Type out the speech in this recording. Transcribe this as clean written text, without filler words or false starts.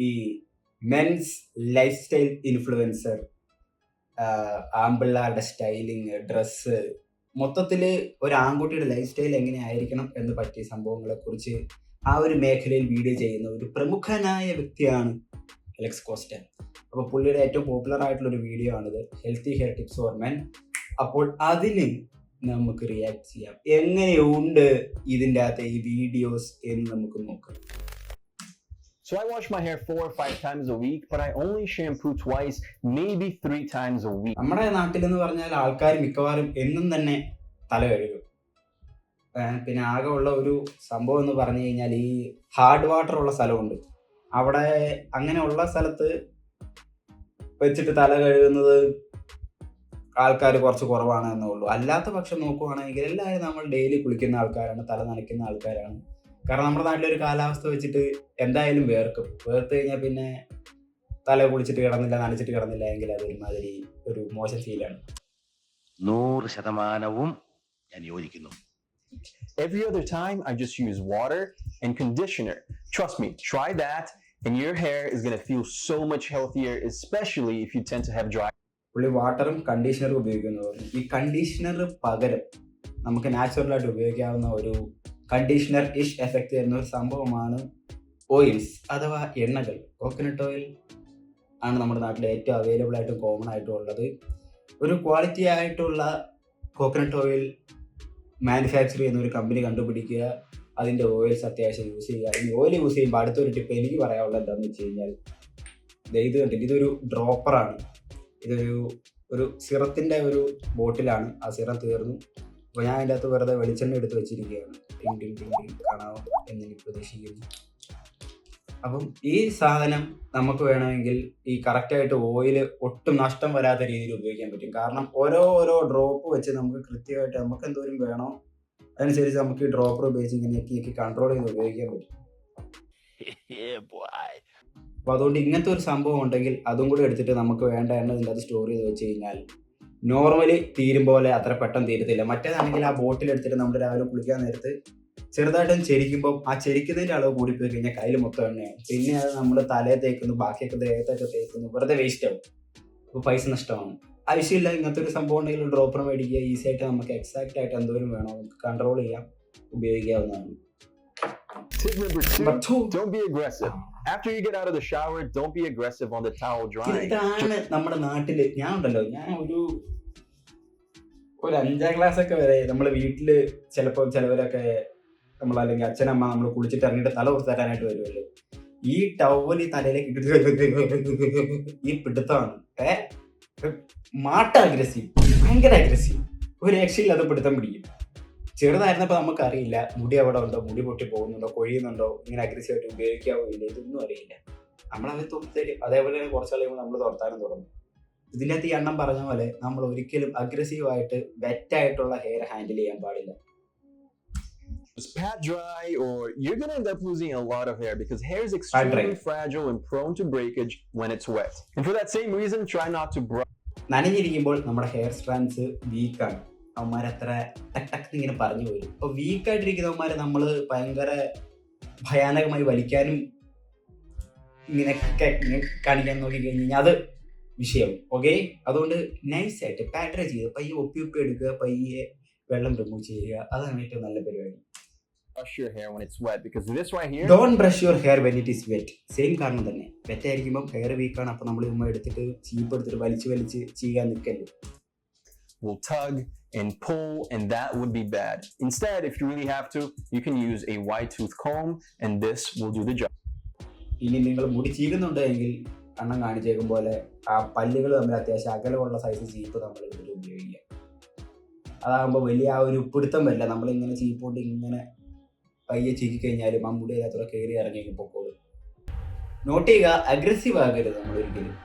ഈ men's lifestyle influencer, ആമ്പിള്ളാരുടെ styling, dress, മൊത്തത്തിൽ ഒരു ആൺകുട്ടിയുടെ ലൈഫ് സ്റ്റൈൽ എങ്ങനെ ആയിരിക്കണം എന്ന് പറ്റിയ സംഭവങ്ങളെക്കുറിച്ച് ആ ഒരു മേഖലയിൽ വീഡിയോ ചെയ്യുന്ന ഒരു പ്രമുഖനായ വ്യക്തിയാണ് അലക്സ് കോസ്റ്റ. അപ്പോൾ പുള്ളിയുടെ ഏറ്റവും പോപ്പുലർ ആയിട്ടുള്ള ഒരു വീഡിയോ ആണിത്, healthy hair tips four men. അപ്പോൾ അതിന് നമുക്ക് റിയാക്ട് ചെയ്യാം. എങ്ങനെയുണ്ട് ഇതിൻ്റെ അകത്തെ ഈ വീഡിയോസ് എന്ന് നമുക്ക് നോക്കാം. So I wash my hair 4 or 5 times a week, but I only shampoo twice, maybe 3 times a week. നമ്മുടെ നാട്ടിലെന്ന് പറഞ്ഞാൽ ആൾക്കാർ മിക്കവാറും എന്നും തന്നെ തല കഴുകും. പിന്നെ ആകെ ഉള്ള ഒരു സംഭവം എന്ന് പറഞ്ഞു കഴിഞ്ഞാൽ ഈ ഹാർഡ് വാട്ടർ ഉള്ള സ്ഥലമുണ്ട്, അവിടെ അങ്ങനെയുള്ള സ്ഥലത്ത് വെച്ചിട്ട് തല കഴുകുന്നത് ആൾക്കാർ കുറച്ച് കുറവാണ് എന്നേ ഉള്ളൂ. അല്ലാത്ത പക്ഷം നോക്കുവാണെങ്കിൽ എല്ലാവരും നമ്മൾ ഡെയിലി കുളിക്കുന്ന ആൾക്കാരാണ്, തല നനയ്ക്കുന്ന ആൾക്കാരാണ്. കാരണം നമ്മുടെ നാട്ടിലൊരു കാലാവസ്ഥ വെച്ചിട്ട് എന്തായാലും വേർത്ത് കഴിഞ്ഞാൽ പിന്നെ തല കുളിച്ചിട്ട് കിടന്നില്ല, നനച്ചിട്ട് കിടന്നില്ല എങ്കിൽ അത് ഒരുമാതിരി ഒരു മോശം ഫീലാണ്. 100% ഞാൻ യോജിക്കുന്നു. Every other time I just use water and conditioner. Trust me, try that and your hair is going to feel so much healthier, especially if you tend to have dry. പുള്ളി വാട്ടറും കണ്ടീഷണറും ഉപയോഗിക്കുന്നു പറഞ്ഞു. ഈ കണ്ടീഷണർ പകരം നമുക്ക് നാച്ചുറലായിട്ട് ഉപയോഗിക്കാവുന്ന ഒരു കണ്ടീഷണർ ഇഷ് എഫക്റ്റ് തരുന്ന ഒരു സംഭവമാണ് ഓയിൽസ് അഥവാ എണ്ണകൾ. കോക്കനട്ട് ഓയിൽ ആണ് നമ്മുടെ നാട്ടിൽ ഏറ്റവും അവൈലബിൾ ആയിട്ടും കോമൺ ആയിട്ടും ഉള്ളത്. ഒരു ക്വാളിറ്റി ആയിട്ടുള്ള കോക്കനട്ട് ഓയിൽ മാനുഫാക്ചർ ചെയ്യുന്ന ഒരു കമ്പനി കണ്ടുപിടിക്കുക, അതിൻ്റെ ഓയിൽസ് അത്യാവശ്യം യൂസ് ചെയ്യുക. ഈ ഓയിൽ യൂസ് ചെയ്യുമ്പോൾ അടുത്തൊരു ടിപ്പ് എനിക്ക് പറയാനുള്ളത് എന്താണെന്ന് വെച്ച് കഴിഞ്ഞാൽ, ഇത് കണ്ടിട്ട് ഇതൊരു ഡ്രോപ്പറാണ്. ഇതൊരു സിറത്തിൻ്റെ ഒരു ബോട്ടിലാണ്. ആ സിറം തീർന്നു. അപ്പോൾ ഞാൻ അതിൻ്റെ അകത്ത് വെറുതെ വെളിച്ചെണ്ണ എടുത്ത് വെച്ചിരിക്കുകയാണ്. കാണാമോ എന്നെനിക്ക് പ്രതീക്ഷിക്കുന്നു. അപ്പം ഈ സാധനം നമുക്ക് വേണമെങ്കിൽ ഈ കറക്റ്റായിട്ട് ഓയിൽ ഒട്ടും നഷ്ടം വരാത്ത രീതിയിൽ ഉപയോഗിക്കാൻ പറ്റും. കാരണം ഓരോ ഡ്രോപ്പ് വെച്ച് നമുക്ക് കൃത്യമായിട്ട് നമുക്ക് എന്തോരം വേണോ അതനുസരിച്ച് നമുക്ക് ഈ ഡ്രോപ്പർ ഉപയോഗിച്ച് ഇങ്ങനെ കൺട്രോൾ ചെയ്ത് ഉപയോഗിക്കാൻ പറ്റും. അപ്പോൾ അതുകൊണ്ട് ഇങ്ങനത്തെ ഒരു സംഭവം ഉണ്ടെങ്കിൽ അതും കൂടി എടുത്തിട്ട് നമുക്ക് വേണ്ട എണ്ണ ഇതിൻ്റെ അത് സ്റ്റോർ ചെയ്ത് വെച്ച് കഴിഞ്ഞാൽ നോർമലി തീരും പോലെ അത്ര പെട്ടെന്ന് തീരത്തില്ല. മറ്റേതാണെങ്കിൽ ആ ബോട്ടിൽ എടുത്തിട്ട് നമ്മൾ രാവിലെ കുളിക്കാൻ നേരത്ത് ചെറുതായിട്ടും ചെരിക്കുമ്പോൾ ആ ചെരിക്കുന്നതിൻ്റെ അളവ് കൂടിപ്പോയി കഴിഞ്ഞാൽ കയ്യിൽ മൊത്തം എണ്ണയാവും. പിന്നെ അത് നമ്മൾ തലയെ തേക്കുന്നു, ബാക്കിയൊക്കെ ദേഹത്തൊക്കെ തേക്കുന്നു, വെറുതെ വേസ്റ്റ് ആവും. അപ്പോൾ പൈസ നഷ്ടമാണ്. ആവശ്യമില്ല. ഇങ്ങനത്തെ ഒരു സംഭവം ഉണ്ടെങ്കിൽ ഡ്രോപ്പർ മേടിക്കുക. ഈസി ആയിട്ട് നമുക്ക് എക്സാക്റ്റ് ആയിട്ട് എന്തോരം വേണോ നമുക്ക് കൺട്രോൾ ചെയ്യാം, ഉപയോഗിക്കാവുന്നതാണ്. Tip number 2, don't be aggressive. After you get out of the shower, don't be aggressive on the towel drying. ഇതാണ് നമ്മുടെ നാട്ടിൽ. ഞാൻ ഒരു 5ാം ക്ലാസ് ഒക്കെ വരെ നമ്മൾ വീട്ടിൽ ചിലപ്പോൾ ചിലവരൊക്കെ അല്ലെങ്കിൽ അച്ഛനമ്മ നമ്മൾ കുളിച്ചിട്ട് ഇറങ്ങിയിട്ട് തല കുറച്ച് തരാനായിട്ട് വരുമല്ലോ. ഈ ടവൽ ഈ തലയിലേക്ക് ഇട്ടിട്ട് ഈ പിടുത്തമാണ് അഗ്രസീവ്, ഭയങ്കര അഗ്രസീവ്. ഒരു രക്ഷയിൽ അത് പിടുത്തം പിടിക്കും. ചെറുതായിരുന്നപ്പോൾ നമുക്കറിയില്ല മുടി അവിടെ ഉണ്ടോ, മുടി പൊട്ടി പോകുന്നുണ്ടോ, കൊഴിയുന്നുണ്ടോ, ഇങ്ങനെ അഗ്രസീവായിട്ട് ഉപയോഗിക്കാവോ ഇല്ല, ഇതൊന്നും അറിയില്ല. നമ്മളവർ തുറത്തരും. അതേപോലെ തന്നെ കുറച്ച് കഴിയുമ്പോൾ നമ്മൾ തുറത്താനും തുടങ്ങും. ഇതിൻ്റെ അകത്ത് ഈ എണ്ണം പറഞ്ഞ പോലെ നമ്മൾ ഒരിക്കലും അഗ്രസീവായിട്ട് വെറ്റായിട്ടുള്ള ഹെയർ ഹാൻഡിൽ ചെയ്യാൻ പാടില്ല. Just pat dry or you're going to end up losing a lot of hair because hair is extremely fragile and prone to breakage when it's wet. And for that same reason, try not to brush. നനഞ്ഞിരിക്കുമ്പോൾ നമ്മുടെ hair strands വീക്കാണ്. അവന്മാരത്ര ടക്ക് ഇങ്ങനെ പറഞ്ഞു പോരും. അപ്പോൾ വീക്കായിട്ടിരിക്കുന്നവന്മാരെ നമ്മൾ ഭയങ്കര ഭയാനകമായി വലിക്കാനും ഇങ്ങനെയൊക്കെ കാണിക്കാൻ നോക്കിക്കഴിഞ്ഞാൽ അത് വിഷയം. ഓക്കെ, അതുകൊണ്ട് നൈസായിട്ട് പാറ്റർ ചെയ്ത് പയ്യെ ഒപ്പി എടുക്കുക, പയ്യെ വെള്ളം റിമൂവ് ചെയ്യുക. അതാണ് ഏറ്റവും നല്ല പരിപാടി. Brush your hair when it's wet because this right here. Don't brush your hair when it is wet. Same കാരണം തന്നെ. വെറ്റ് ആയിരിക്കുമ്പോൾ ഹെയർ വീക്കാണ്. അപ്പോൾ നമ്മൾ ചുമ്മാ എടുത്തിട്ട് ചീപ്പ് എടുത്തിട്ട് വലിച്ച് ചെയ്യാൻ നിൽക്കല്ലേ. Will tug and pull and that would be bad. Instead, if you really have to, you can use a wide tooth comb and this will do the job. ഇനി നിങ്ങൾ മുടി ചീകുന്നുണ്ടെങ്കിൽ കണ്ണം കാണിച്ചേക്കും പോലെ ആ പല്ലുകൾ തമ്മിൽ അത്യാവശ്യം അകലമുള്ള സൈസ് ചീപ്പ് നമ്മൾ എടുത്തിട്ട് ഉപയോഗിക്കുക. അതാകുമ്പോൾ വലിയ ആ ഒരു പിടുത്തം വരില്ല. നമ്മളിങ്ങനെ ചീപ്പോണ്ട് ഇങ്ങനെ പയ്യെ ചീക്കി കഴിഞ്ഞാലും ആ മുടി അതിനകത്തുള്ള കയറി ഇറങ്ങി പൊക്കോളും. നോട്ട് ചെയ്യുക, അഗ്രസീവ് ആകരുത് നമ്മൾ ഒരിക്കലും.